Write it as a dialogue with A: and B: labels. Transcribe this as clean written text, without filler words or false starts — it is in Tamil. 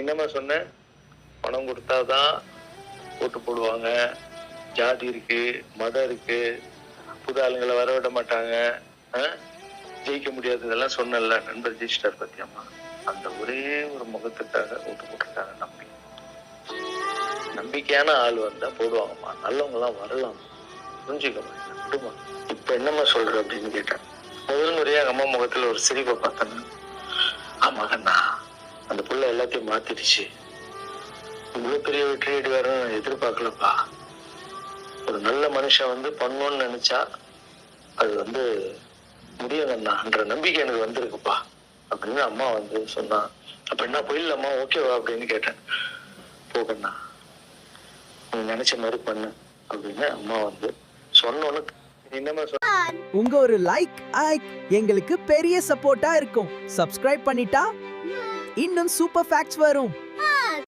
A: என்னம்மா சொன்ன? பணம் கொடுத்தாதான் ஓட்டு போடுவாங்க, ஜாதி இருக்கு, மதம் இருக்கு, புது ஆளுங்களை வரவிட மாட்டாங்க, ஜெயிக்க முடியாது, இதெல்லாம் சொன்னல. நண்பர் ஜெயிச்சிட்டார் பத்தியம்மா. அந்த ஒரே ஒரு முகத்துக்காக ஓட்டு போட்டிருக்காங்க. நம்பிக்கையான ஆள் வந்தா போடுவாங்கம்மா, நல்லவங்க எல்லாம் வரலாம், புரிஞ்சுக்கமா. இப்ப என்னம்மா சொல்ற அப்படின்னு கேட்டேன். முதல் முறையா எங்க அம்மா முகத்துல ஒரு சிரிப்பை பார்த்தேன். ஆமாங்கண்ணா, அந்த புள்ள எல்லாத்தையும் மாத்திடுச்சு. இவ்வளவு பெரிய வெற்றி அடைவாருன்னு எதிர்பார்க்கலப்பா. ஒரு நல்ல மனுஷன் வந்து பண்ணணும்னு நினைச்சா அது வந்து முடியுங்கண்ணான்ற நம்பிக்கை எனக்கு வந்திருக்குப்பா அப்படின்னு அம்மா வந்து சொன்னா. அப்ப என்ன போயிடலாமா, ஓகேவா அப்படின்னு கேட்டேன். போகண்ணா, நீ நினைச்ச மாதிரி பண்ணு அப்படின்னு அம்மா வந்து சொன்னோன்னு.
B: உங்க ஒரு லைக் எங்களுக்கு பெரிய சப்போர்ட்டா இருக்கும். சப்ஸ்கிரைப் பண்ணிட்டா இன்னும் சூப்பர் ஃபேக்ட்ஸ் வரும்.